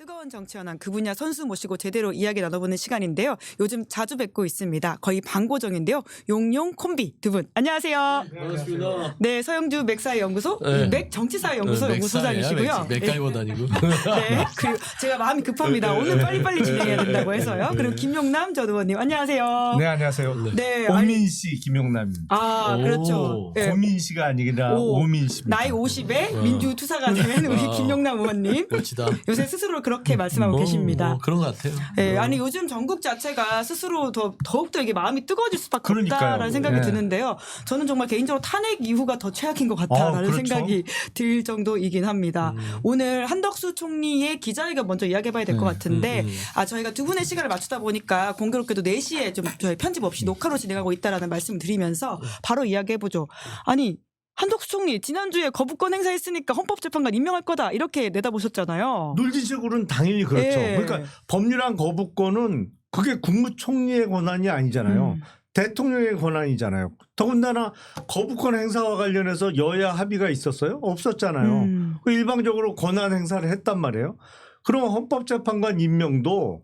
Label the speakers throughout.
Speaker 1: 뜨거운 정치 현안 그 분야 선수 모시고 제대로 이야기 나눠보는 시간인데요. 요즘 자주 뵙고 있습니다. 거의 반고정인데요. 용용 콤비 두 분 안녕하세요.
Speaker 2: 반갑습니다.
Speaker 1: 네, 서영주 맥사회연구소
Speaker 2: 네.
Speaker 1: 맥정치사회연구소 연구소장이시고요.
Speaker 2: 맥가이버도 아니고.
Speaker 1: 네, 그리고 제가 마음이 급합니다. 오늘 빨리빨리 진행해야 된다고 해서요. 그리고 김용남 전 의원님 안녕하세요.
Speaker 3: 네, 안녕하세요.
Speaker 1: 네,
Speaker 3: 오민씨 김용남입니다.
Speaker 1: 아 그렇죠. 네.
Speaker 3: 고민씨가 아니라 오민씨입니다.
Speaker 1: 나이 50에 민주투사가 된 우리 김용남 의원님.
Speaker 2: 멋지다.
Speaker 1: 요새 스스로 그렇게 말씀하고 계십니다.
Speaker 2: 그런 것 같아요.
Speaker 1: 네, 아니 요즘 전국 자체가 스스로 더욱더 이게 마음이 뜨거워질 수밖에
Speaker 3: 그러니까요.
Speaker 1: 없다라는 생각이
Speaker 3: 네.
Speaker 1: 드는데요. 저는 정말 개인적으로 탄핵 이후가 더 최악인 것 같다라는
Speaker 3: 그렇죠.
Speaker 1: 생각이 들 정도이긴 합니다. 오늘 한덕수 총리의 기자회견 먼저 이야기해봐야 될 것 같은데 저희가 두 분의 시간을 맞추다 보니까 공교롭게도 4시에 좀 저희 편집 없이 녹화로 진행하고 있다라는 말씀을 드리면서 바로 이야기해보죠. 아니 한덕수 총리 지난주에 거부권 행사했으니까 헌법재판관 임명할 거다 이렇게 내다보셨잖아요.
Speaker 3: 논리적으로는 당연히 그렇죠.
Speaker 1: 예.
Speaker 3: 그러니까 법률안 거부권은 그게 국무총리의 권한이 아니잖아요. 대통령의 권한이잖아요. 더군다나 거부권 행사와 관련해서 여야 합의가 있었어요? 없었잖아요. 그 일방적으로 권한 행사를 했단 말이에요. 그럼 헌법재판관 임명도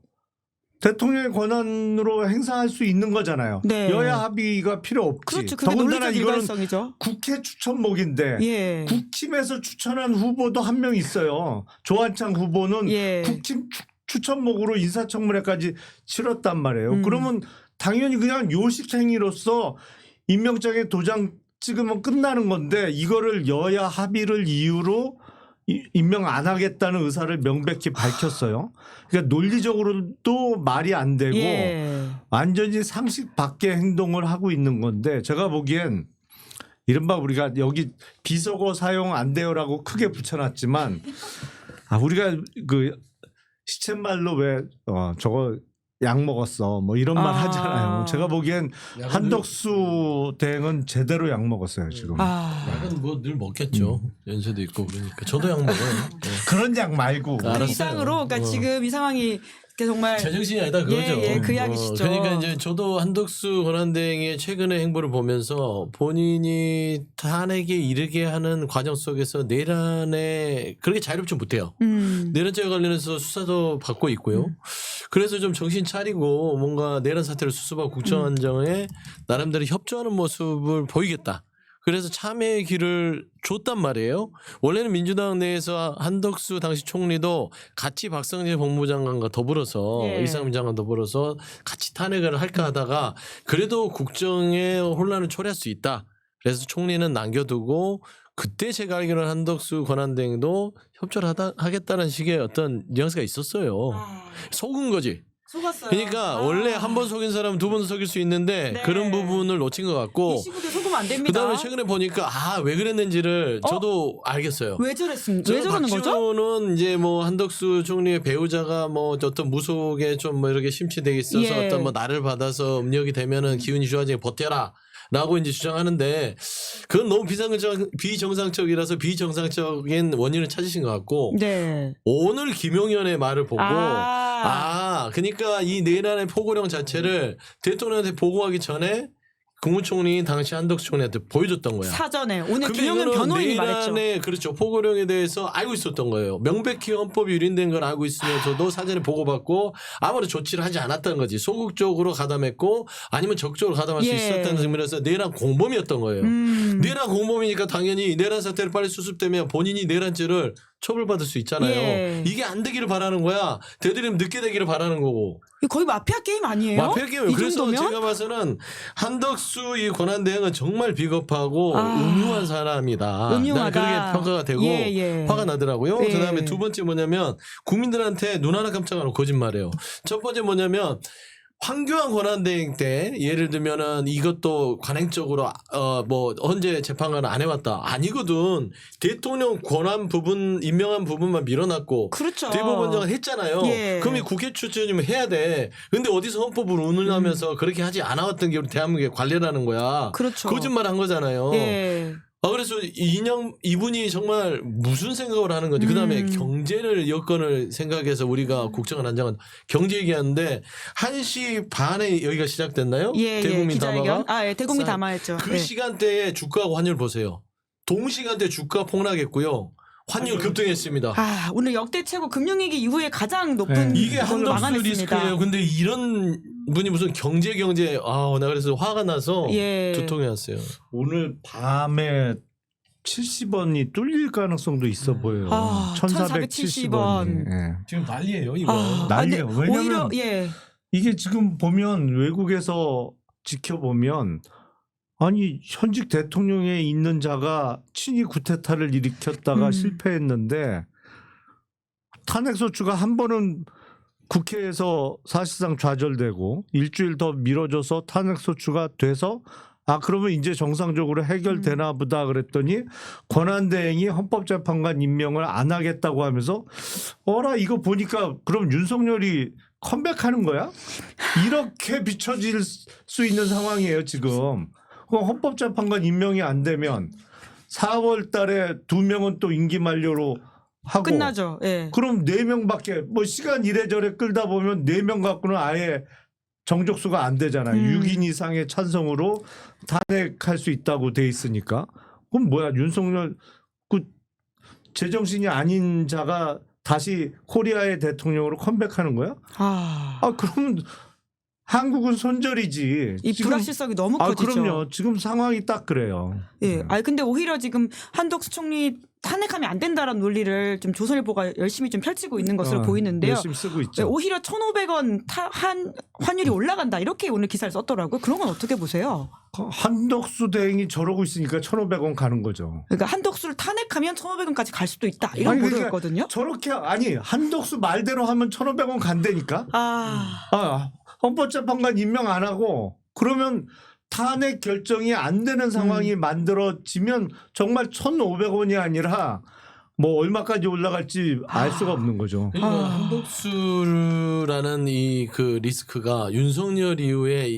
Speaker 3: 대통령의 권한으로 행사할 수 있는 거잖아요.
Speaker 1: 네.
Speaker 3: 여야 합의가 필요 없지.
Speaker 1: 그렇죠. 그게
Speaker 3: 더군다나
Speaker 1: 논리적
Speaker 3: 이거는
Speaker 1: 일관성이죠.
Speaker 3: 국회 추천목인데
Speaker 1: 예.
Speaker 3: 국힘에서 추천한 후보도 한 명 있어요. 조한창 후보는
Speaker 1: 예.
Speaker 3: 국힘 추천목으로 인사청문회까지 치렀단 말이에요. 그러면 당연히 그냥 요식행위로서 임명장에 도장 찍으면 끝나는 건데 이거를 여야 합의를 이유로 임명 안 하겠다는 의사를 명백히 밝혔어요. 그러니까 논리적으로도 말이 안 되고
Speaker 1: 예.
Speaker 3: 완전히 상식 밖의 행동을 하고 있는 건데 제가 보기엔 이른바 우리가 여기 비속어 사용 안 돼요라고 크게 붙여놨지만 우리가 그 시쳇말로 왜 저거 약 먹었어 뭐 이런 말 하잖아요. 제가 보기엔 한덕수 대행은 제대로 약 먹었어요 지금.
Speaker 2: 약은 뭐 늘 먹겠죠. 연세도 있고 그러니까 저도 약 먹어요. 네.
Speaker 3: 그런 약 말고.
Speaker 2: 알았어요.
Speaker 1: 이상으로 그러니까 지금 이 상황이 정말
Speaker 2: 제정신이 아니다 그거죠.
Speaker 1: 예, 그 이야기시죠.
Speaker 2: 그러니까 이제 저도 한덕수 권한대행의 최근의 행보를 보면서 본인이 탄핵에 이르게 하는 과정 속에서 내란에 그렇게 자유롭지 못해요. 내란죄와 관련해서 수사도 받고 있고요. 그래서 좀 정신 차리고 뭔가 내란 사태를 수습하고 국정 안정에 나름대로 협조하는 모습을 보이겠다. 그래서 참여의 길을 줬단 말이에요. 원래는 민주당 내에서 한덕수 당시 총리도 같이 박성재 법무장관과 더불어서 이상민 장관 더불어서 같이 탄핵을 할까 하다가 그래도 국정에 혼란을 초래할 수 있다. 그래서 총리는 남겨두고 그때 제가 알기로는 한덕수 권한대행도 협조를 하겠다는 식의 어떤 뉘앙스가 있었어요. 속은 거지.
Speaker 1: 속았어요.
Speaker 2: 그러니까 원래 한 번 속인 사람은 두 번 속일 수 있는데
Speaker 1: 네.
Speaker 2: 그런 부분을 놓친 것 같고
Speaker 1: 이 시국에 속으면 안 됩니다.
Speaker 2: 그다음에 최근에 보니까 왜 그랬는지를 저도 알겠어요.
Speaker 1: 왜 저랬습니까? 왜 저러는 거죠?
Speaker 2: 박지원은 이제 뭐 한덕수 총리의 배우자가 뭐 어떤 무속에 좀 뭐 이렇게 심취돼 있어서
Speaker 1: 예.
Speaker 2: 어떤 뭐 나를 받아서 음력이 되면은 기운이 좋아지게 버텨라. 라고 이제 주장하는데 그건 너무 비정상적이라서 비정상적인 원인을 찾으신 것 같고
Speaker 1: 네.
Speaker 2: 오늘 김용현의 말을 보고 그러니까 이 내란의 포고령 자체를 대통령한테 보고하기 전에 국무총리 당시 한덕수 총리한테 보여줬던 거야.
Speaker 1: 사전에 오늘
Speaker 2: 근데
Speaker 1: 김용현
Speaker 2: 이거는
Speaker 1: 변호인이 말했죠.
Speaker 2: 내란의 그렇죠. 포고령에 대해서 알고 있었던 거예요. 명백히 헌법이 유린된 걸 알고 있으면서도 사전에 보고받고 아무런 조치를 하지 않았다는 거지. 소극적으로 가담했고 아니면 적극적으로 가담할 수 있었다는 측면에서 내란 공범이었던 거예요. 내란 공범이니까 당연히 내란 사태를 빨리 수습되면 본인이 내란죄를 처벌받을 수 있잖아요.
Speaker 1: 예.
Speaker 2: 이게 안 되기를 바라는 거야. 되도록이면 늦게 되기를 바라는 거고.
Speaker 1: 거의 마피아 게임 아니에요?
Speaker 2: 마피아 게임이에요.
Speaker 1: 이
Speaker 2: 그래서
Speaker 1: 정도면?
Speaker 2: 제가 봐서는 한덕수 이 권한대행은 정말 비겁하고 음흉한 사람이다.
Speaker 1: 음흉하다.
Speaker 2: 난 그렇게 평가가 되고 화가 나더라고요.
Speaker 1: 예.
Speaker 2: 그다음에 두 번째 뭐냐면 국민들한테 눈 하나 깜짝 안 하고 거짓말해요. 첫 번째 뭐냐면 황교안 권한대행 때 예를 들면은 이것도 관행적으로 뭐 헌재 재판관을 안 해왔다. 아니거든. 대통령 권한 부분 임명한 부분만 밀어놨고
Speaker 1: 그렇죠.
Speaker 2: 대법원장은 했잖아요.
Speaker 1: 예.
Speaker 2: 그럼 이 국회 추천이면 해야 돼. 근데 어디서 헌법을 운운하면서 그렇게 하지 않아왔던 게 우리 대한민국의 관례라는 거야.
Speaker 1: 그렇죠.
Speaker 2: 거짓말한 거잖아요.
Speaker 1: 예.
Speaker 2: 그래서 이분이 정말 무슨 생각을 하는 건지 그다음에 경제를 여건을 생각해서 우리가 국정을 안정한 경제 얘기하는데 1시 반에 여기가 시작됐나요? 대국민 담화가?
Speaker 1: 대국민 담화했죠.
Speaker 2: 그 시간대에 주가하고 환율 보세요. 동시간대 주가 폭락했고요. 환율 급등했습니다.
Speaker 1: 아, 오늘 역대 최고 금융위기 이후에 가장 높은
Speaker 2: 이게
Speaker 1: 걸로
Speaker 2: 한덕수
Speaker 1: 막아냈습니다.
Speaker 2: 리스크예요. 근데 이런 분이 무슨 경제 나 그래서 화가 나서
Speaker 1: 예.
Speaker 2: 두통이 왔어요.
Speaker 3: 오늘 밤에 70원이 뚫릴 가능성도 있어 보여요. 1470원. 예.
Speaker 2: 지금 난리예요, 이거.
Speaker 3: 난리예요.
Speaker 1: 근데
Speaker 3: 왜냐면
Speaker 1: 오히려 예.
Speaker 3: 이게 지금 보면 외국에서 지켜보면 아니 현직 대통령에 있는 자가 친위 쿠데타를 일으켰다가 실패했는데 탄핵소추가 한 번은 국회에서 사실상 좌절되고 일주일 더 미뤄져서 탄핵소추가 돼서 그러면 이제 정상적으로 해결되나 보다 그랬더니 권한대행이 헌법재판관 임명을 안 하겠다고 하면서 이거 보니까 그럼 윤석열이 컴백하는 거야? 이렇게 비춰질 수 있는 상황이에요 지금. 그럼 헌법재판관 임명이 안 되면 4월 달에 2명은 또 임기 만료로 하고
Speaker 1: 끝나죠. 예.
Speaker 3: 그럼 4명밖에 시간 이래저래 끌다 보면 4명 갖고는 아예 정족수가 안 되잖아요. 6인 이상의 찬성으로 탄핵할 수 있다고 돼 있으니까. 그럼 뭐야 윤석열 제정신이 아닌 자가 다시 코리아의 대통령으로 컴백하는 거야? 그럼 한국은 손절이지.
Speaker 1: 이 불확실성이 너무 커지죠.
Speaker 3: 그럼요. 지금 상황이 딱 그래요.
Speaker 1: 예. 근데 오히려 지금 한덕수 총리 탄핵하면 안 된다라는 논리를 좀 조선일보가 열심히 좀 펼치고 있는 것으로 보이는데요.
Speaker 3: 열심히 쓰고 있죠.
Speaker 1: 예, 오히려 1,500원 환율이 올라간다 이렇게 오늘 기사를 썼더라고요. 그런 건 어떻게 보세요?
Speaker 3: 한덕수 대행이 저러고 있으니까 1,500원 가는 거죠.
Speaker 1: 그러니까 한덕수를 탄핵하면 1,500원까지 갈 수도 있다 이런 보도였거든요.
Speaker 3: 저렇게 한덕수 말대로 하면 1,500원 간다니까. 헌법재판관 임명 안 하고 그러면 탄핵 결정이 안 되는 상황이 만들어지면 정말 1,500원이 아니라 얼마까지 올라갈지 알 수가 없는 거죠.
Speaker 2: 그러니까 한덕수라는 이 그 리스크가 윤석열 이후에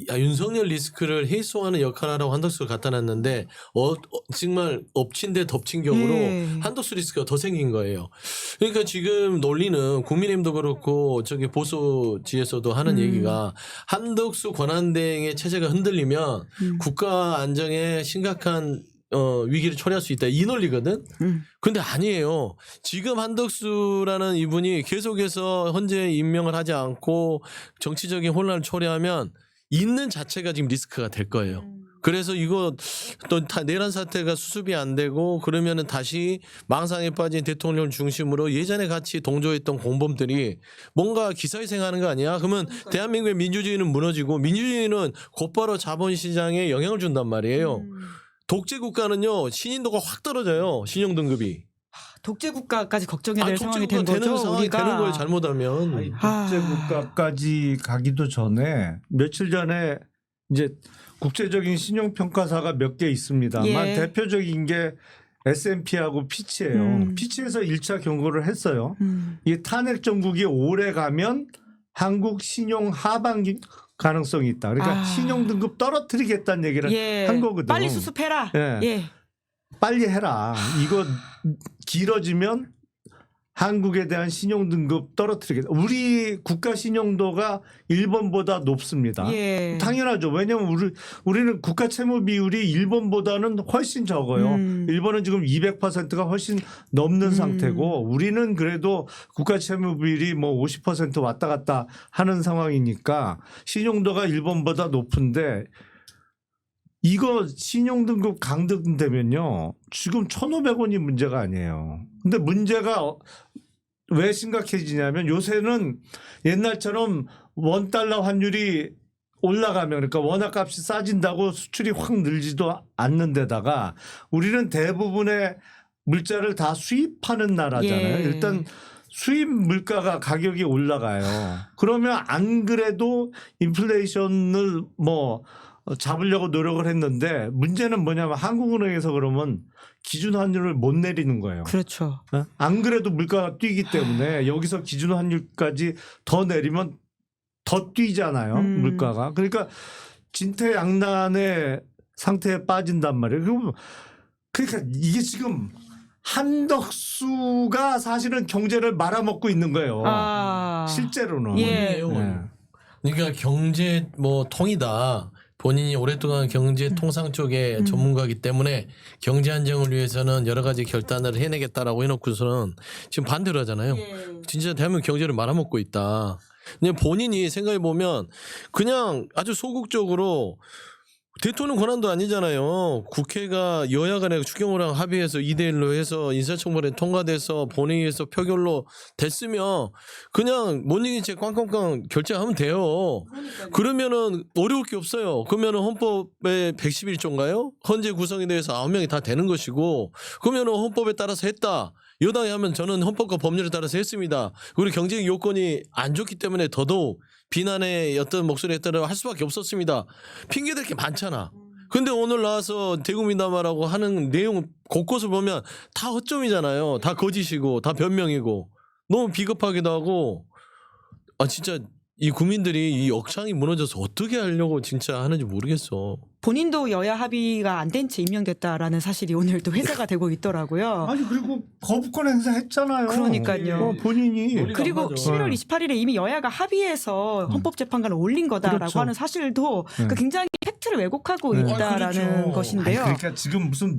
Speaker 2: 윤석열 리스크를 해소하는 역할을 하라고 한덕수를 갖다 놨는데 정말 엎친 데 덮친 격으로 한덕수 리스크가 더 생긴 거예요. 그러니까 지금 논리는 국민의힘도 그렇고 저기 보수지에서도 하는 얘기가 한덕수 권한대행의 체제가 흔들리면 국가 안정에 심각한 위기를 초래할 수 있다 이 논리거든. 근데 아니에요. 지금 한덕수라는 이분이 계속해서 헌재 임명을 하지 않고 정치적인 혼란을 초래하면 있는 자체가 지금 리스크가 될 거예요. 그래서 이거 또 내란 사태가 수습이 안 되고 그러면은 다시 망상에 빠진 대통령을 중심으로 예전에 같이 동조했던 공범들이 뭔가 기사회생하는 거 아니야? 그러면 대한민국의 민주주의는 무너지고 민주주의는 곧바로 자본시장에 영향을 준단 말이에요. 독재 국가는요 신인도가 확 떨어져요. 신용 등급이.
Speaker 1: 독재 국가까지 걱정이 될 상황이
Speaker 2: 독재
Speaker 1: 된
Speaker 2: 국가
Speaker 1: 거죠.
Speaker 2: 상황이
Speaker 1: 우리가
Speaker 2: 되는 거예요. 잘못하면.
Speaker 3: 독재 국가까지 가기도 전에 며칠 전에 이제 국제적인 신용 평가사가 몇 개 있습니다만 대표적인 게 S&P하고 피치예요. 피치에서 1차 경고를 했어요. 이 탄핵 정국이 오래 가면 한국 신용 하방 가능성이 있다. 그러니까 신용 등급 떨어뜨리겠다는 얘기를 한 거거든요.
Speaker 1: 빨리 수습해라.
Speaker 3: 빨리 해라. 이거 길어지면 한국에 대한 신용 등급 떨어뜨리겠다. 우리 국가 신용도가 일본보다 높습니다. 당연하죠. 왜냐하면 우리는 국가 채무 비율이 일본보다는 훨씬 적어요. 일본은 지금 200%가 훨씬 넘는 상태고 우리는 그래도 국가 채무 비율이 50% 왔다 갔다 하는 상황이니까 신용도가 일본보다 높은데 이거 신용등급 강등되면요. 지금 1,500원이 문제가 아니에요. 근데 문제가 왜 심각해지냐면 요새는 옛날처럼 $1 환율이 올라가면 그러니까 원화값이 싸진다고 수출이 확 늘지도 않는 데다가 우리는 대부분의 물자를 다 수입하는 나라잖아요. 일단 수입 물가가 가격이 올라가요. 그러면 안 그래도 인플레이션을 잡으려고 노력을 했는데 문제는 뭐냐면 한국은행에서 그러면 기준 환율을 못 내리는 거예요.
Speaker 1: 그렇죠.
Speaker 3: 안 그래도 물가가 뛰기 때문에 여기서 기준 환율까지 더 내리면 더 뛰잖아요. 물가가. 그러니까 진퇴양난의 상태에 빠진단 말이에요. 그러니까 이게 지금 한덕수가 사실은 경제를 말아먹고 있는 거예요. 실제로는.
Speaker 2: 그러니까 경제 통이다. 본인이 오랫동안 경제 통상 쪽의 전문가이기 때문에 경제 안정을 위해서는 여러 가지 결단을 해내겠다라고 해놓고서는 지금 반대로 하잖아요. 진짜 대한민국 경제를 말아먹고 있다. 그냥 본인이 생각해 보면 그냥 아주 소극적으로 대통령 권한도 아니잖아요. 국회가 여야 간에 추경호랑 합의해서 2대1로 해서 인사청문회 통과돼서 본회의에서 표결로 됐으면 그냥 못 이긴 채 꽝꽝꽝 결정하면 돼요. 그러면은 어려울 게 없어요. 그러면은 헌법에 111조인가요? 헌재 구성에 대해서 9명이 다 되는 것이고 그러면은 헌법에 따라서 했다. 여당이 하면 저는 헌법과 법률에 따라서 했습니다. 그리고 경제 요건이 안 좋기 때문에 더더욱 비난의 어떤 목소리에 따라 할 수밖에 없었습니다. 핑계댈 게 많잖아. 근데 오늘 나와서 대국민담화라고 하는 내용 곳곳을 보면 다 허점이잖아요. 다 거짓이고 다 변명이고 너무 비겁하기도 하고 아 진짜 이 국민들이 이 역상이 무너져서 어떻게 하려고 진짜 하는지 모르겠어.
Speaker 1: 본인도 여야 합의가 안 된 채 임명됐다라는 사실이 오늘 또 회자가 되고 있더라고요.
Speaker 3: 아니 그리고 거부권 행사했잖아요.
Speaker 1: 그러니까요.
Speaker 3: 본인이.
Speaker 1: 그리고
Speaker 2: 맞아.
Speaker 1: 11월 28일에 이미 여야가 합의해서 헌법재판관을 올린 거다라고
Speaker 3: 그렇죠.
Speaker 1: 하는 사실도 그 굉장히 팩트를 왜곡하고
Speaker 3: 네.
Speaker 1: 있다라는
Speaker 2: 그렇죠.
Speaker 1: 것인데요.
Speaker 3: 그러니까 지금 무슨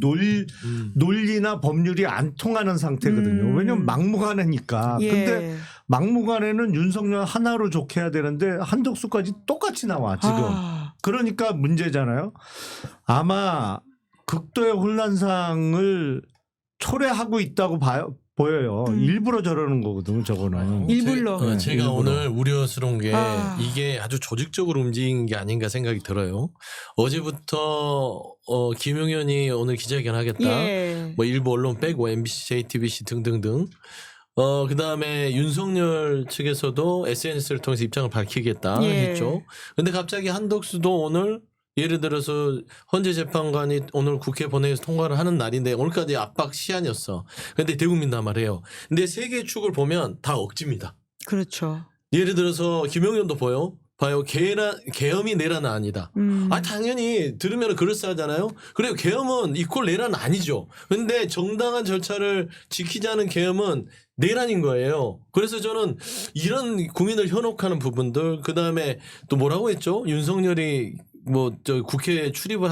Speaker 3: 논리나 법률이 안 통하는 상태거든요. 왜냐면 막무가내니까.
Speaker 1: 예.
Speaker 3: 근데 막무가내는 윤석열 하나로 족해야 되는데 한덕수까지 똑같이 나와 지금.
Speaker 1: 아,
Speaker 3: 그러니까 문제잖아요. 아마 극도의 혼란상을 초래하고 있다고 보여요. 일부러 저러는 거거든요. 저거는.
Speaker 1: 일부러.
Speaker 2: 제가
Speaker 3: 일부러.
Speaker 2: 오늘 우려스러운 게
Speaker 1: 아.
Speaker 2: 이게 아주 조직적으로 움직인 게 아닌가 생각이 들어요. 어제부터 김용현이 오늘 기자회견 하겠다.
Speaker 1: 예.
Speaker 2: 뭐 일부 언론 빼고 MBC, JTBC 등등등. 그다음에 윤석열 측에서도 SNS를 통해서 입장을 밝히겠다
Speaker 1: 예.
Speaker 2: 했죠. 근데 갑자기 한덕수도 오늘 예를 들어서 헌재 재판관이 오늘 국회 본회의에서 통과를 하는 날인데 오늘까지 압박 시한이었어. 근데 대국민담화를 해요. 근데 세 개의 축을 보면 다 억지입니다.
Speaker 1: 그렇죠.
Speaker 2: 예를 들어서 김용현도 봐요. 계엄이 내란은 아니다. 당연히 들으면 그럴싸하잖아요. 그래요. 계엄은 이퀄 내란은 아니죠. 근데 정당한 절차를 지키지 않은 계엄은 내란인 거예요. 그래서 저는 이런 국민을 현혹하는 부분들, 그 다음에 또 뭐라고 했죠? 윤석열이 뭐 저 국회 출입을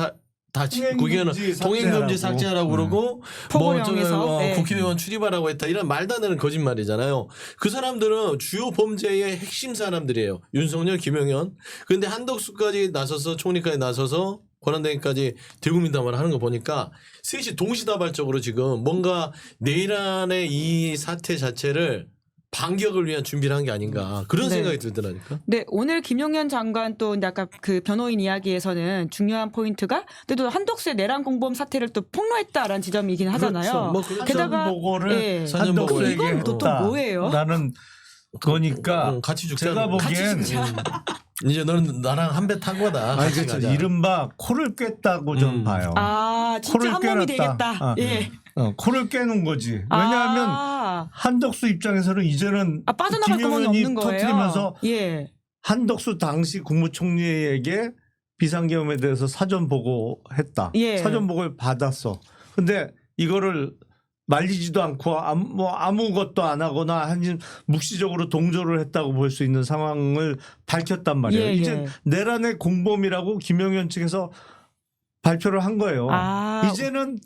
Speaker 2: 동행금지 삭제하라고 그러고
Speaker 1: 포고령에서 네.
Speaker 2: 국회의원 출입하라고 했다 이런 말도 안 되는 거짓말이잖아요. 그 사람들은 주요 범죄의 핵심 사람들이에요. 윤석열, 김용현. 그런데 한덕수까지 나서서 총리까지 나서서 권한대행까지 대국민담화를 하는 거 보니까 셋이 동시다발적으로 지금 뭔가 내일 안에 이 사태 자체를 반격을 위한 준비를 한 게 아닌가 그런
Speaker 1: 네.
Speaker 2: 생각이 들더라니까.
Speaker 1: 네, 오늘 김용현 장관 또 아까 그 변호인 이야기에서는 중요한 포인트가 또 한덕수의 내란 공범 사태를 또 폭로했다라는 지점이긴 하잖아요.
Speaker 2: 그렇죠. 뭐 그렇죠.
Speaker 1: 게다가
Speaker 3: 보고를
Speaker 1: 예.
Speaker 3: 한덕수에게
Speaker 1: 이건 또
Speaker 3: 했다.
Speaker 1: 뭐예요?
Speaker 3: 나는 그러니까
Speaker 2: 같이 죽자.
Speaker 3: 제가 보기엔
Speaker 2: 이제 너는 나랑 한 배 탄 거다.
Speaker 3: 아니
Speaker 2: 같이
Speaker 3: 그렇죠.
Speaker 2: 가자.
Speaker 3: 이른바 코를 꿰다고 좀 봐요.
Speaker 1: 아, 진짜
Speaker 3: 코를
Speaker 1: 한 몸이
Speaker 3: 꿰놨다.
Speaker 1: 되겠다. 예.
Speaker 3: 코를 깨는 거지. 왜냐하면 한덕수 입장에서는 이제는
Speaker 1: 빠져나갈 구멍이
Speaker 3: 김용현이
Speaker 1: 없는 거예요.
Speaker 3: 터뜨리면서
Speaker 1: 예.
Speaker 3: 한덕수 당시 국무총리에게 비상계엄에 대해서 사전 보고했다.
Speaker 1: 예.
Speaker 3: 사전 보고를 받았어. 근데 이거를 말리지도 않고 아무것도 안 하거나 한 묵시적으로 동조를 했다고 볼 수 있는 상황을 밝혔단 말이에요.
Speaker 1: 예,
Speaker 3: 이제
Speaker 1: 예.
Speaker 3: 내란의 공범이라고 김용현 측에서 발표를 한 거예요. 이제는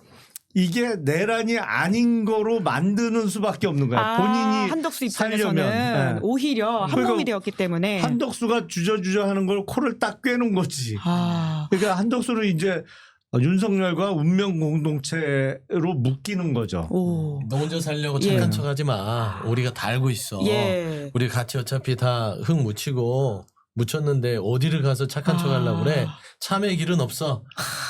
Speaker 3: 이게 내란이 아닌 거로 만드는 수밖에 없는 거야. 본인이
Speaker 1: 한덕수 입장에서는
Speaker 3: 살려면. 네.
Speaker 1: 오히려 한
Speaker 3: 그러니까
Speaker 1: 몸이 되었기 때문에
Speaker 3: 한덕수가 주저주저 하는 걸 코를 딱 꿰는 거지.
Speaker 1: 아,
Speaker 3: 그러니까 한덕수를 이제 윤석열과 운명 공동체로 묶이는 거죠.
Speaker 1: 오.
Speaker 2: 너 혼자 살려고
Speaker 1: 예.
Speaker 2: 착한 척하지 마. 우리가 다 알고 있어.
Speaker 1: 예.
Speaker 2: 우리 같이 어차피 다 흙 묻히고 묻혔는데 어디를 가서 착한 척 하려고 그래. 참의 길은 없어.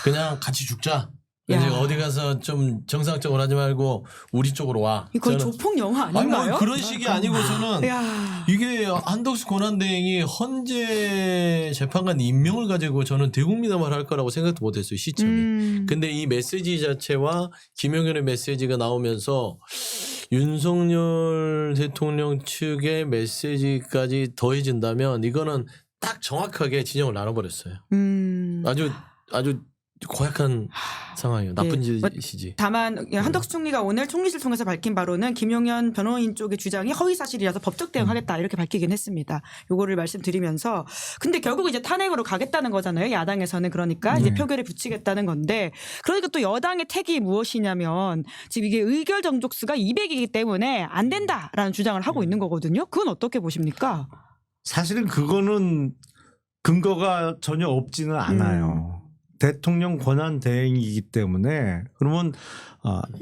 Speaker 2: 그냥 같이 죽자.
Speaker 1: 야.
Speaker 2: 이제 어디 가서 좀 정상적으로 하지 말고 우리 쪽으로 와.
Speaker 1: 이거 거의
Speaker 2: 저는-
Speaker 1: 조폭 영화
Speaker 2: 아니
Speaker 1: 아닌가요?
Speaker 2: 뭐 그런 식이 아니고서는
Speaker 1: 야.
Speaker 2: 이게 한덕수 권한대행이 헌재 재판관 임명을 가지고 저는 대국민담화를 할 거라고 생각도 못했어요. 시점이. 근데 이 메시지 자체와 김용현의 메시지가 나오면서 윤석열 대통령 측의 메시지까지 더해진다면 이거는 딱 정확하게 진영을 나눠버렸어요. 아주 고약한 상황이에요. 나쁜 짓이지.
Speaker 1: 다만 한덕수 총리가 오늘 총리실 통해서 밝힌 바로는 김용현 변호인 쪽의 주장이 허위 사실이라서 법적 대응하겠다 이렇게 밝히긴 했습니다. 요거를 말씀드리면서 근데 결국 이제 탄핵으로 가겠다는 거잖아요. 야당에서는 그러니까 이제 표결에 붙이겠다는 건데 그러니까 또 여당의 택이 무엇이냐면 지금 이게 의결 정족수가 200이기 때문에 안 된다라는 주장을 하고 있는 거거든요. 그건 어떻게 보십니까?
Speaker 3: 사실은 그거는 근거가 전혀 없지는 않아요. 대통령 권한 대행이기 때문에 그러면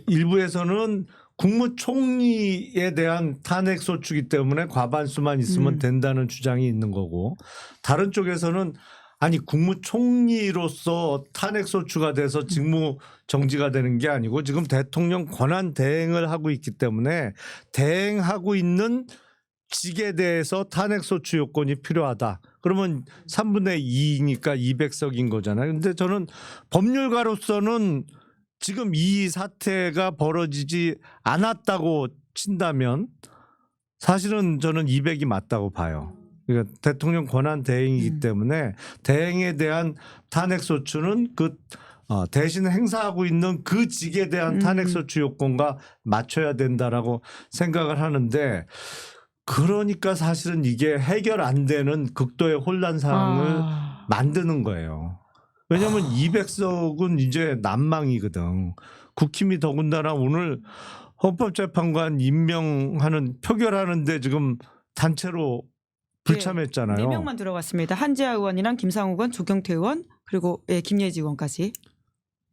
Speaker 3: 일부에서는 국무총리에 대한 탄핵 소추기 때문에 과반수만 있으면 된다는 주장이 있는 거고 다른 쪽에서는 아니 국무총리로서 탄핵 소추가 돼서 직무 정지가 되는 게 아니고 지금 대통령 권한 대행을 하고 있기 때문에 대행하고 있는 직에 대해서 탄핵 소추 요건이 필요하다. 그러면 3분의 2니까 200석인 거잖아요. 근데 저는 법률가로서는 지금 이 사태가 벌어지지 않았다고 친다면 사실은 저는 200이 맞다고 봐요. 그러니까 대통령 권한 대행이기 때문에 대행에 대한 탄핵 소추는 대신 행사하고 있는 그 직에 대한 탄핵 소추 요건과 맞춰야 된다라고 생각을 하는데 그러니까 사실은 이게 해결 안 되는 극도의 혼란 상황을 만드는 거예요. 왜냐하면 200석은 이제 난망이거든. 국힘이 더군다나 오늘 헌법재판관 임명하는 표결하는데 지금 단체로 불참했잖아요.
Speaker 1: 네, 4명만 들어갔습니다. 한지아 의원이랑 김상욱 의원, 조경태 의원 그리고 김예지 의원까지.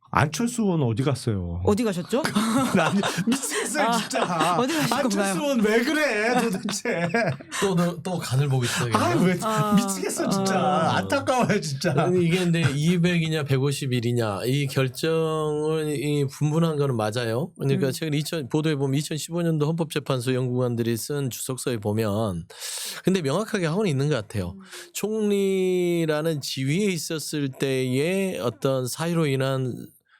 Speaker 3: 안철수 의원 어디 갔어요?
Speaker 1: 어디 가셨죠?
Speaker 3: 아니, 미치겠어요 진짜.
Speaker 1: 어디 가신
Speaker 3: 안철수
Speaker 1: 건가요?
Speaker 3: 의원 왜 그래 도대체.
Speaker 2: 또 간을 보기 시작해요.
Speaker 3: 왜 미치겠어 진짜. 안타까워요 진짜.
Speaker 2: 아니, 이게 근데 200이냐 151이냐 이 결정을 분분한 거는 맞아요. 그러니까 최근 보도에 보면 2015년도 헌법재판소 연구관들이 쓴 주석서에 보면 근데 명확하게 하고는 있는 것 같아요. 총리라는 지위에 있었을 때의 어떤 사유로 인한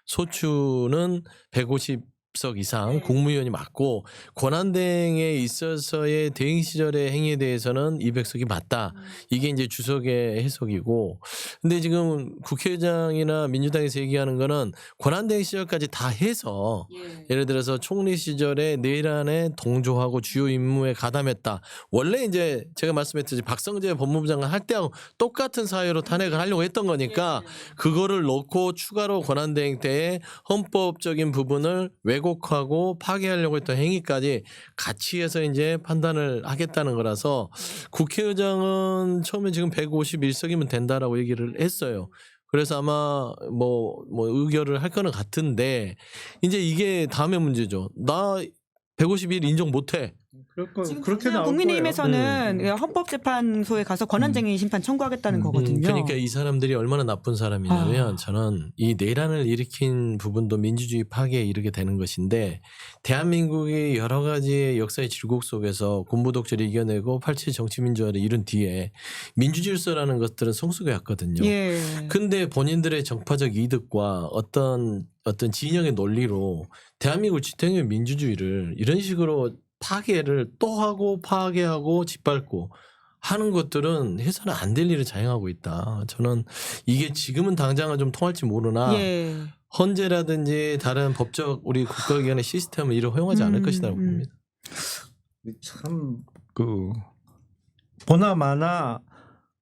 Speaker 2: 소추는 150석 이상 국무위원이 맞고 권한대행에 있어서의 대행 시절의 행위에 대해서는 200석이 맞다. 이게 이제 주석의 해석이고 근데 지금 국회의장이나 민주당에서 얘기하는 거는 권한대행 시절까지 다 해서 예를 들어서 총리 시절에 내란에 동조하고 주요 임무에 가담했다. 원래 이제 제가 말씀했듯이 박성재 법무부 장관 할 때하고 똑같은 사유로 탄핵을 하려고 했던 거니까 그거를 놓고 추가로 권한대행 때에 헌법적인 부분을 왜곡하고 파괴하려고 했던 행위까지 같이 해서 이제 판단을 하겠다는 거라서 국회의장은 처음에 지금 151석이면 된다라고 얘기를 했어요. 그래서 아마 뭐 의결을 할 거는 같은데 이제 이게 다음의 문제죠. 나 151 인정 못해.
Speaker 1: 지금
Speaker 3: 그렇게 나올
Speaker 1: 국민의힘에서는 헌법재판소에 가서 권한쟁의 심판 청구하겠다는 거거든요.
Speaker 2: 그러니까 이 사람들이 얼마나 나쁜 사람이냐면 저는 이 내란을 일으킨 부분도 민주주의 파괴에 이르게 되는 것인데 대한민국이 여러 가지의 역사의 질곡 속에서 군부 독재를 이겨내고 87 정치민주화를 이룬 뒤에 민주질서라는 것들은 성숙해 왔거든요. 근데 본인들의 정파적 이득과 어떤 진영의 논리로 대한민국 지탱의 민주주의를 이런 식으로 파괴를 또 하고 파괴하고 짓밟고 하는 것들은 해서는 안 될 일을 자행하고 있다. 저는 이게 지금은 당장은 좀 통할지 모르나 헌재라든지 다른 법적 우리 국가기관의 시스템을 이를 허용하지 않을 것이라고 봅니다.
Speaker 3: 참 보나마나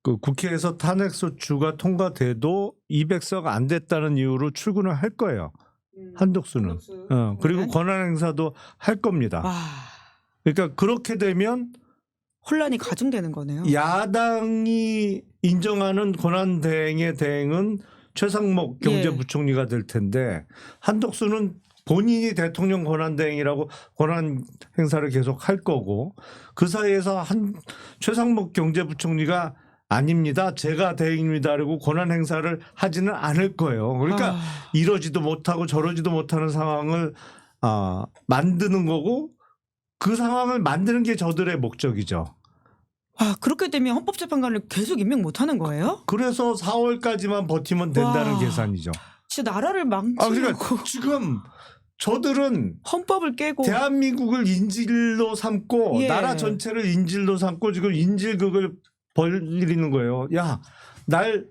Speaker 3: 국회에서 탄핵소추가 통과돼도 200석 안 됐다는 이유로 출근을 할 거예요. 한덕수는. 그리고 권한행사도 할 겁니다. 그러니까 그렇게 되면
Speaker 1: 혼란이 가중되는 거네요.
Speaker 3: 야당이 인정하는 권한대행의 대행은 최상목 경제부총리가 될 텐데 한덕수는 본인이 대통령 권한대행이라고 권한행사를 계속 할 거고 그 사이에서 최상목 경제부총리가 아닙니다. 제가 대행입니다. 그리고 권한행사를 하지는 않을 거예요. 그러니까 이러지도 못하고 저러지도 못하는 상황을 만드는 거고 그 상황을 만드는 게 저들의 목적이죠.
Speaker 1: 그렇게 되면 헌법재판관을 계속 임명 못하는 거예요?
Speaker 3: 그래서 4월까지만 버티면 된다는 계산이죠.
Speaker 1: 진짜 나라를 망치려고.
Speaker 3: 그러니까 지금 저들은
Speaker 1: 헌법을 깨고
Speaker 3: 대한민국을 인질로 삼고 나라 전체를 인질로 삼고 지금 인질극을 벌이는 거예요. 야, 날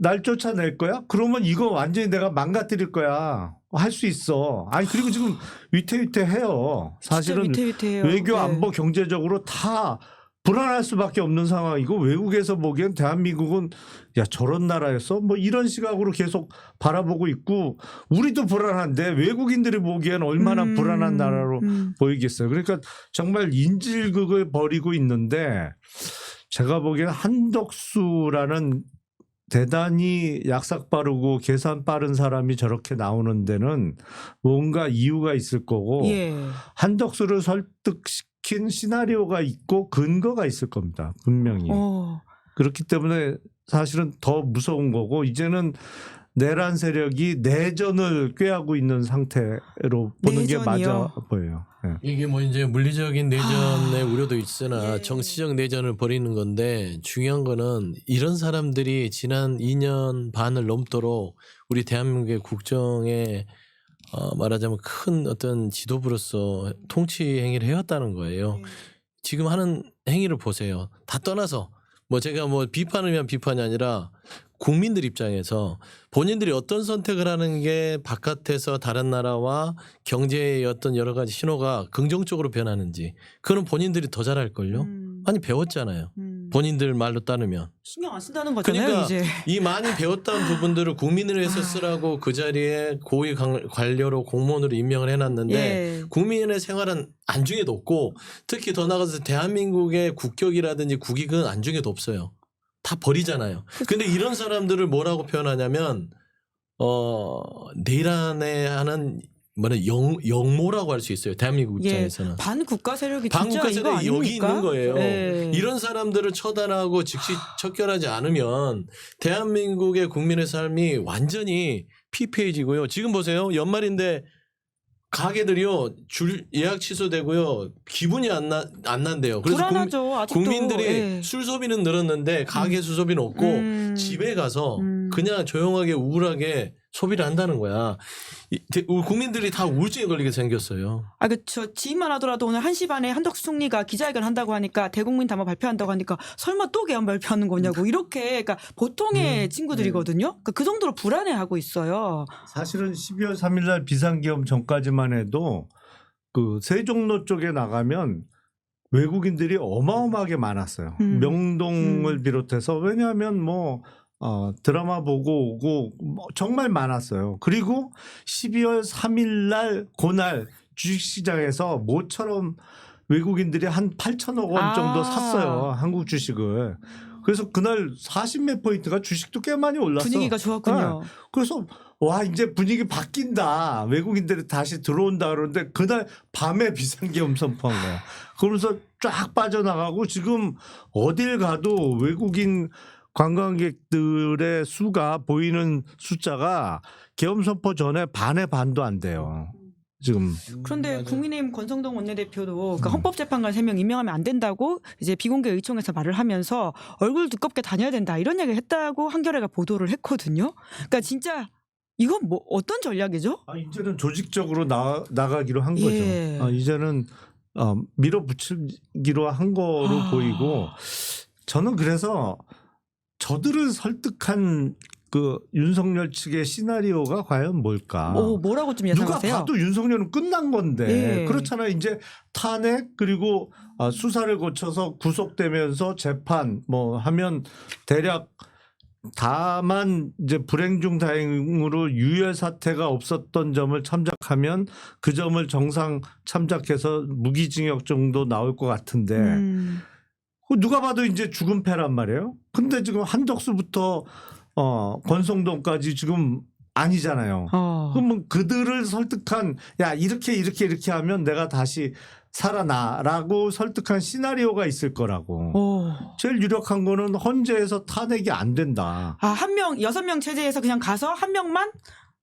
Speaker 3: 날 쫓아낼 거야? 그러면 이거 완전히 내가 망가뜨릴 거야. 할 수 있어. 아니 그리고 지금 위태위태해요. 사실은
Speaker 1: 위태위태해요.
Speaker 3: 외교,
Speaker 1: 네.
Speaker 3: 안보, 경제적으로 다 불안할 수밖에 없는 상황이고 외국에서 보기엔 대한민국은 야 저런 나라였어? 뭐 이런 시각으로 계속 바라보고 있고 우리도 불안한데 외국인들이 보기엔 얼마나 불안한 나라로 보이겠어요. 그러니까 정말 인질극을 벌이고 있는데 제가 보기엔 한덕수라는 대단히 약삭 빠르고 계산 빠른 사람이 저렇게 나오는 데는 뭔가 이유가 있을 거고
Speaker 1: 예.
Speaker 3: 한덕수를 설득시킨 시나리오가 있고 근거가 있을 겁니다. 분명히. 그렇기 때문에 사실은 더 무서운 거고 이제는 내란 세력이 내전을 꾀하고 있는 상태로 보는 게 맞아 보여요. 네.
Speaker 2: 이게 뭐 이제 물리적인 내전의 우려도 있으나
Speaker 1: 예.
Speaker 2: 정치적 내전을 벌이는 건데 중요한 거는 이런 사람들이 지난 2년 반을 넘도록 우리 대한민국의 국정에 말하자면 큰 어떤 지도부로서 통치 행위를 해왔다는 거예요. 지금 하는 행위를 보세요. 다 떠나서 뭐 제가 뭐 비판을 위한 비판이 아니라 국민들 입장에서 본인들이 어떤 선택을 하는 게 바깥에서 다른 나라와 경제의 어떤 여러 가지 신호가 긍정적으로 변하는지 그거는 본인들이 더 잘 알걸요. 많이 배웠잖아요. 본인들 말로 따르면.
Speaker 1: 신경 안 쓴다는 거잖아요.
Speaker 2: 그러니까
Speaker 1: 이제.
Speaker 2: 이 많이 배웠던 부분들을 국민을 위해서 쓰라고 그 자리에 고위 관료로 공무원으로 임명을 해놨는데
Speaker 1: 예.
Speaker 2: 국민의 생활은 안중에도 없고 특히 더 나아가서 대한민국의 국격이라든지 국익은 안중에도 없어요. 다 버리잖아요. 근데 이런 사람들을 뭐라고 표현하냐면 내란에 하는 영모라고 할 수 있어요. 대한민국 입장에서는.
Speaker 1: 반국가 세력이 진짜
Speaker 2: 반국가
Speaker 1: 이거
Speaker 2: 세력이
Speaker 1: 아닙니까?
Speaker 2: 여기 있는 거예요.
Speaker 1: 예.
Speaker 2: 이런 사람들을 처단하고 즉시 척결하지 않으면 대한민국의 국민의 삶이 완전히 피폐해지고요. 지금 보세요. 연말인데 가게들이요 줄 예약 취소되고요. 기분이 안 난대요. 그래서
Speaker 1: 불안하죠. 아직도.
Speaker 2: 국민들이
Speaker 1: 예.
Speaker 2: 술 소비는 늘었는데 가게 수소비는 없고 집에 가서 그냥 조용하게 우울하게 소비를 한다는 거야. 국민들이 다 우울증에 걸리게 생겼어요.
Speaker 1: 저 지인만 하더라도 오늘 1시 반에 한덕수 총리가 기자회견 한다고 하니까 대국민 담화 발표한다고 하니까 설마 또 개헌 발표하는 거냐고 이렇게 그러니까 보통의 친구들이거든요. 그러니까 그 정도로 불안해하고 있어요.
Speaker 3: 사실은 12월 3일 날 비상계엄 전까지만 해도 그 세종로 쪽에 나가면 외국인들이 어마어마하게 많았어요. 명동을 비롯해서 왜냐하면 뭐 드라마 보고 오고 뭐 정말 많았어요. 그리고 12월 3일 날 그날 주식시장에서 모처럼 외국인들이 한 8천억 원 정도 샀어요. 한국 주식을. 그래서 그날 40몇 포인트가 주식도 꽤 많이 올랐어.
Speaker 1: 분위기가 좋았군요.
Speaker 3: 네. 그래서 와 이제 분위기 바뀐다. 외국인들이 다시 들어온다 그러는데 그날 밤에 비상계엄 선포한 거야. 그러면서 쫙 빠져나가고 지금 어딜 가도 외국인 관광객들의 수가 보이는 숫자가 계엄 선포 전에 반의 반도 안 돼요. 지금.
Speaker 1: 그런데 국민의힘 권성동 원내대표도 그러니까 헌법재판관 3명 임명하면 안 된다고 이제 비공개 의총에서 말을 하면서 얼굴 두껍게 다녀야 된다 이런 얘기를 했다고 한겨레가 보도를 했거든요. 그러니까 진짜 이건 뭐 어떤 전략이죠?
Speaker 3: 이제는 조직적으로 나가기로 한 거죠.
Speaker 1: 예.
Speaker 3: 이제는 밀어붙이기로 한 거로 보이고 저는 그래서 저들을 설득한 그 윤석열 측의 시나리오가 과연 뭘까?
Speaker 1: 뭐라고 좀 예상하세요?
Speaker 3: 누가 봐도 윤석열은 끝난 건데
Speaker 1: 예.
Speaker 3: 그렇잖아요. 이제 탄핵 그리고 수사를 거쳐서 구속되면서 재판 뭐 하면 대략 다만 이제 불행 중 다행으로 유혈 사태가 없었던 점을 참작하면 그 점을 정상 참작해서 무기징역 정도 나올 것 같은데 누가 봐도 이제 죽은 패란 말이에요. 근데 지금 한덕수부터 권성동까지 지금 아니잖아요. 그러면 그들을 설득한 야 이렇게 하면 내가 다시 살아나라고 설득한 시나리오가 있을 거라고. 제일 유력한 거는 헌재에서 탄핵이 안 된다.
Speaker 1: 6명 체제에서 그냥 가서 한 명만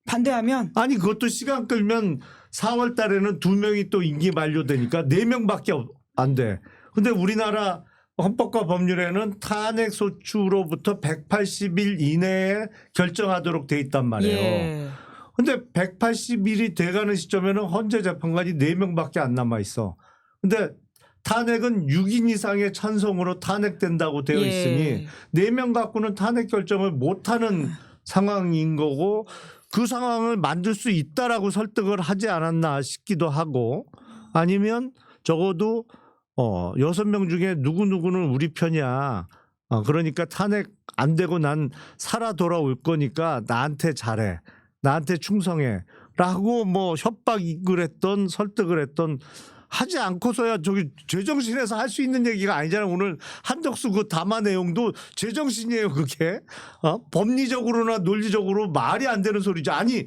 Speaker 1: 반대하면
Speaker 3: 아니 그것도 시간 끌면 4월 달에는 2명이 또 임기 만료되니까 4명밖에 안 돼. 근데 우리나라 헌법과 법률에는 탄핵 소추로부터 180일 이내에 결정하도록 돼 있단 말이에요. 근데 180일이 돼가는 시점에는 헌재 재판관이 4명밖에 안 남아 있어. 근데 탄핵은 6인 이상의 찬성으로 탄핵된다고 되어
Speaker 1: 예.
Speaker 3: 있으니 4명 갖고는 탄핵 결정을 못하는 상황인 거고 그 상황을 만들 수 있다라고 설득을 하지 않았나 싶기도 하고 아니면 적어도 6명 중에 누구누구는 우리 편이야. 그러니까 탄핵 안 되고 난 살아 돌아올 거니까 나한테 잘해. 나한테 충성해. 라고 뭐 협박을 했던 설득을 했던 하지 않고서야 저기 제정신에서 할 수 있는 얘기가 아니잖아요. 오늘 한덕수 그 담화 내용도 제정신이에요. 그게 법리적으로나 논리적으로 말이 안 되는 소리죠. 아니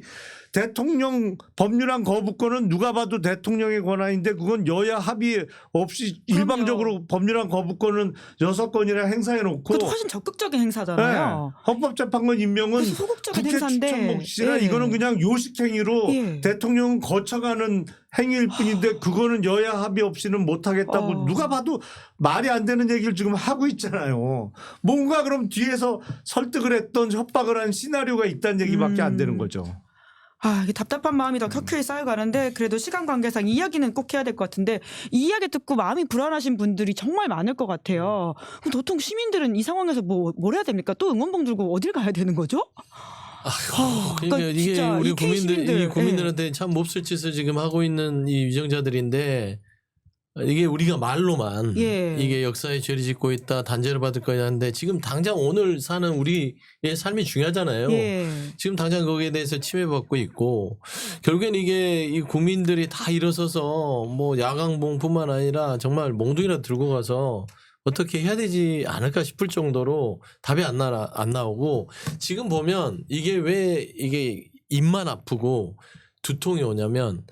Speaker 3: 대통령 법률안 거부권은 누가 봐도 대통령의 권한인데 그건 여야 합의 없이 일방적으로 법률안 거부권은 6건이나 행사해 놓고
Speaker 1: 그것도 훨씬 적극적인 행사잖아요.
Speaker 3: 헌법재판관 임명은
Speaker 1: 그것이 소극적인
Speaker 3: 국회
Speaker 1: 행사인데.
Speaker 3: 추천 몫이라
Speaker 1: 예.
Speaker 3: 이거는 그냥 요식행위로
Speaker 1: 예.
Speaker 3: 대통령은 거쳐가는 행위일 뿐인데 그거는 여야 합의 없이는 못하겠다고 누가 봐도 말이 안 되는 얘기를 지금 하고 있잖아요. 뭔가 그럼 뒤에서 설득을 했던 협박을 한 시나리오가 있다는 얘기밖에 안 되는 거죠.
Speaker 1: 이게 답답한 마음이 더 켜켜이 쌓여가는데 그래도 시간 관계상 이야기는 꼭 해야 될 것 같은데 이 이야기 듣고 마음이 불안하신 분들이 정말 많을 것 같아요. 그럼 보통 시민들은 이 상황에서 뭘 해야 됩니까? 또 응원봉 들고 어딜 가야 되는 거죠?
Speaker 2: 그러니까 이게
Speaker 1: 진짜
Speaker 2: 우리
Speaker 1: 이 K시민들,
Speaker 2: 국민들한테 참 몹쓸 짓을 지금 하고 있는 이 위정자들인데 이게 우리가 말로만
Speaker 1: 예.
Speaker 2: 이게 역사에 죄를 짓고 있다 단죄를 받을 거냐 하는데 지금 당장 오늘 사는 우리의 삶이 중요하잖아요.
Speaker 1: 예.
Speaker 2: 지금 당장 거기에 대해서 침해받고 있고 결국엔 이게 이 국민들이 다 일어서서 뭐 야광봉뿐만 아니라 정말 몽둥이라도 들고 가서 어떻게 해야 되지 않을까 싶을 정도로 답이 안 나오고 지금 보면 이게 왜 이게 입만 아프고 두통이 오냐면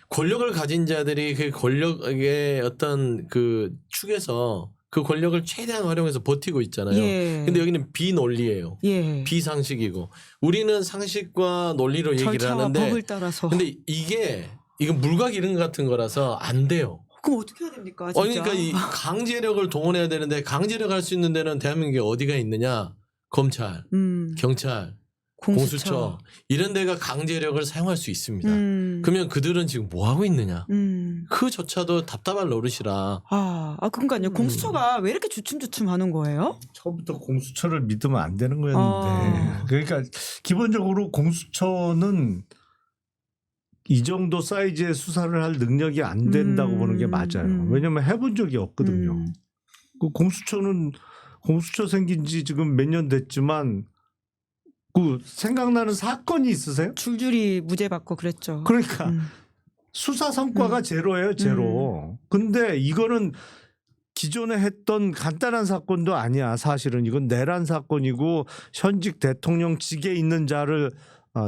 Speaker 2: 권력을 가진 자들이 그 권력의 어떤 그 축에서 그 권력을 최대한 활용해서 버티고 있잖아요.
Speaker 1: 예.
Speaker 2: 근데 여기는 비논리예요.
Speaker 1: 예.
Speaker 2: 비상식이고 우리는 상식과 논리로 얘기를
Speaker 1: 절차와
Speaker 2: 하는데
Speaker 1: 법을 따라서.
Speaker 2: 근데 이건 물과 기름 같은 거라서 안 돼요.
Speaker 1: 그럼 어떻게 해야 됩니까? 진짜?
Speaker 2: 그러니까 이 강제력을 동원해야 되는데 강제력 할 수 있는 데는 대한민국에 어디가 있느냐? 검찰, 경찰, 공수처 이런 데가 강제력을 사용할 수 있습니다. 그러면 그들은 지금 뭐 하고 있느냐? 그조차도 답답할 노릇이라.
Speaker 1: 그러니까요. 공수처가 왜 이렇게 주춤주춤하는 거예요?
Speaker 3: 처음부터 공수처를 믿으면 안 되는 거였는데 그러니까 기본적으로 공수처는 이 정도 사이즈의 수사를 할 능력이 안 된다고 보는 게 맞아요. 왜냐하면 해본 적이 없거든요. 그 공수처 생긴 지 지금 몇 년 됐지만 그 생각나는 사건이 있으세요?
Speaker 1: 줄줄이 무죄 받고 그랬죠.
Speaker 3: 그러니까 수사 성과가 제로예요, 제로. 근데 이거는 기존에 했던 간단한 사건도 아니야. 사실은 이건 내란 사건이고 현직 대통령 직에 있는 자를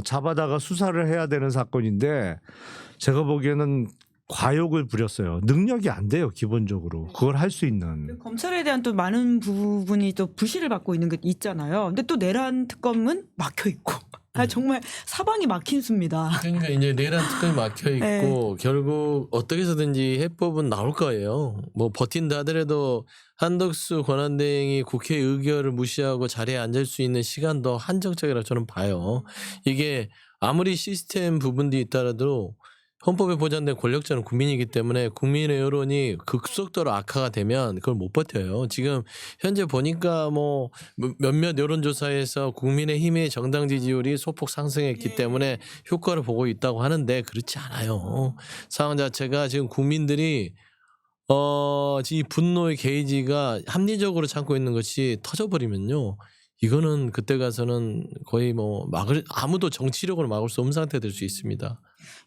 Speaker 3: 잡아다가 수사를 해야 되는 사건인데 제가 보기에는 과욕을 부렸어요. 능력이 안 돼요, 기본적으로. 그걸 할 수 있는.
Speaker 1: 검찰에 대한 또 많은 부분이 또 불씨를 받고 있는 게 있잖아요. 근데 또 내란 특검은 막혀 있고. 정말 사방이 막힌 수입니다.
Speaker 2: 그러니까 이제 내란 특검이 막혀 있고 결국 어떻게 해서든지 해법은 나올 거예요. 뭐 버틴다 하더라도 한덕수 권한대행이 국회 의결을 무시하고 자리에 앉을 수 있는 시간도 한정적이라고 저는 봐요. 이게 아무리 시스템 부분도 있더라도 헌법에 보장된 권력자는 국민이기 때문에 국민의 여론이 급속도로 악화가 되면 그걸 못 버텨요. 지금 현재 보니까 뭐 몇몇 여론조사에서 국민의힘의 정당 지지율이 소폭 상승했기 때문에 효과를 보고 있다고 하는데 그렇지 않아요. 상황 자체가 지금 국민들이 이 분노의 게이지가 합리적으로 참고 있는 것이 터져버리면요. 이거는 그때 가서는 거의 뭐 아무도 정치력으로 막을 수 없는 상태 될 수 있습니다.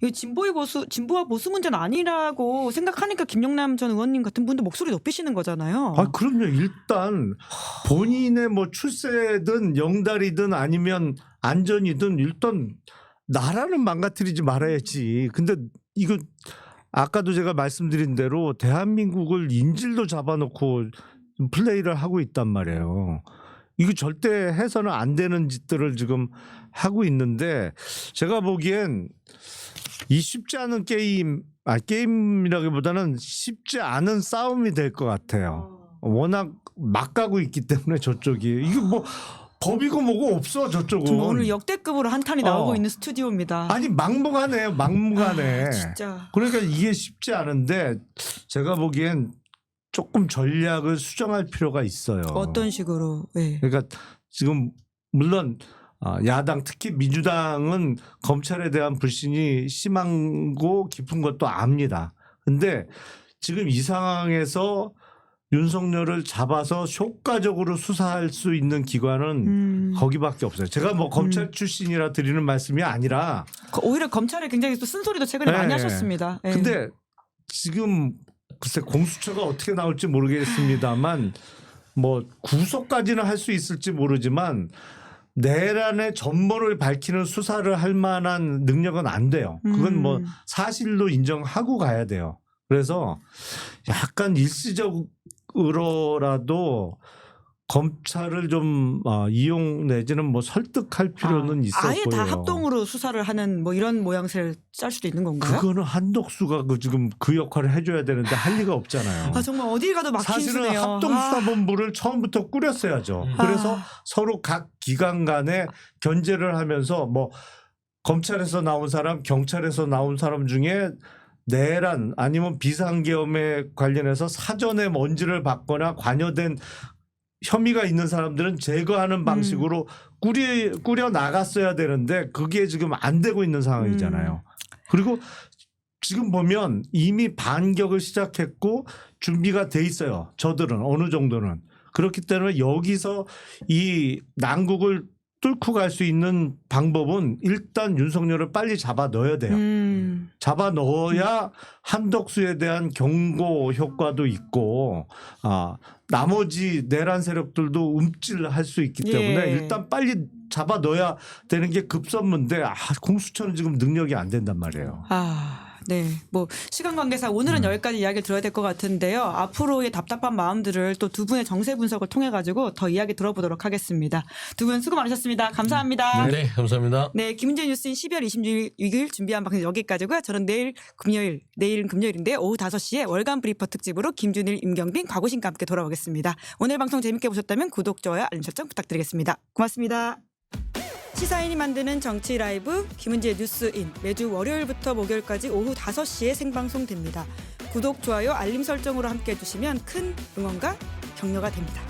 Speaker 1: 이 진보와 보수 문제는 아니라고 생각하니까 김영남 전 의원님 같은 분도 목소리 높이시는 거잖아요.
Speaker 3: 그럼요. 일단 본인의 뭐 출세든 영달이든 아니면 안전이든 일단 나라는 망가뜨리지 말아야지. 근데 이거 아까도 제가 말씀드린 대로 대한민국을 인질로 잡아놓고 플레이를 하고 있단 말이에요. 이거 절대 해서는 안 되는 짓들을 지금 하고 있는데 제가 보기엔 이 쉽지 않은 게임이라기보다는 쉽지 않은 싸움이 될 것 같아요. 워낙 막 가고 있기 때문에 저쪽이 이게 뭐 법이고 뭐고 없어 저쪽은.
Speaker 1: 오늘 역대급으로 한탄이 나오고 있는 스튜디오입니다.
Speaker 3: 아니 막무가내요, 막무가내.
Speaker 1: 진짜.
Speaker 3: 그러니까 이게 쉽지 않은데 제가 보기엔 조금 전략을 수정할 필요가 있어요.
Speaker 1: 어떤 식으로? 네.
Speaker 3: 그러니까 지금 물론 야당 특히 민주당은 검찰에 대한 불신이 심하고 깊은 것도 압니다. 근데 지금 이 상황에서 윤석열을 잡아서 효과적으로 수사할 수 있는 기관은 거기밖에 없어요. 제가 뭐 검찰 출신이라 드리는 말씀이 아니라
Speaker 1: 오히려 검찰에 굉장히 또 쓴소리도 최근에 많이 하셨습니다. 네.
Speaker 3: 근데 지금 글쎄 공수처가 어떻게 나올지 모르겠습니다만 뭐 구속까지는 할 수 있을지 모르지만 내란의 전모를 밝히는 수사를 할 만한 능력은 안 돼요. 그건 뭐 사실로 인정하고 가야 돼요. 그래서 약간 일시적으로라도 검찰을 좀 이용 내지는 뭐 설득할 필요는 있어 보여요.
Speaker 1: 아예 다 합동으로 수사를 하는 뭐 이런 모양새를 짤 수도 있는 건가요?
Speaker 3: 그거는 한덕수가 지금 그 역할을 해줘야 되는데 할 리가 없잖아요.
Speaker 1: 정말 어딜 가도 막힌
Speaker 3: 사실은
Speaker 1: 수네요.
Speaker 3: 합동수사본부를 처음부터 꾸렸어야죠. 그래서 서로 각 기관 간에 견제를 하면서 뭐 검찰에서 나온 사람, 경찰에서 나온 사람 중에 내란 아니면 비상계엄에 관련해서 사전에 먼지를 받거나 관여된 혐의가 있는 사람들은 제거하는 방식으로 꾸려 나갔어야 되는데 그게 지금 안 되고 있는 상황이잖아요. 그리고 지금 보면 이미 반격을 시작했고 준비가 돼 있어요. 저들은 어느 정도는. 그렇기 때문에 여기서 이 난국을 뚫고 갈 수 있는 방법은 일단 윤석열을 빨리 잡아 넣어야 돼요. 잡아 넣어야 한덕수에 대한 경고 효과도 있고 나머지 내란 세력들도 움찔할 수 있기 때문에 일단 빨리 잡아 넣어야 되는 게 급선무인데 공수처는 지금 능력이 안 된단 말이에요.
Speaker 1: 네. 뭐 시간 관계상 오늘은 여기까지 이야기를 들어야 될 것 같은데요. 앞으로의 답답한 마음들을 또 두 분의 정세 분석을 통해 가지고 더 이야기 들어보도록 하겠습니다. 두 분 수고 많으셨습니다. 감사합니다.
Speaker 2: 네, 감사합니다.
Speaker 1: 네, 김은재 뉴스인 12월 26일 준비한 방송 여기까지고요. 저는 내일은 금요일인데 오후 5시에 월간 브리퍼 특집으로 김준일, 임경빈, 곽우신과 함께 돌아오겠습니다. 오늘 방송 재밌게 보셨다면 구독, 좋아요, 알림 설정 부탁드리겠습니다. 고맙습니다. 시사인이 만드는 정치 라이브 김은지의 뉴스인 매주 월요일부터 목요일까지 오후 5시에 생방송됩니다. 구독, 좋아요, 알림 설정으로 함께해 주시면 큰 응원과 격려가 됩니다.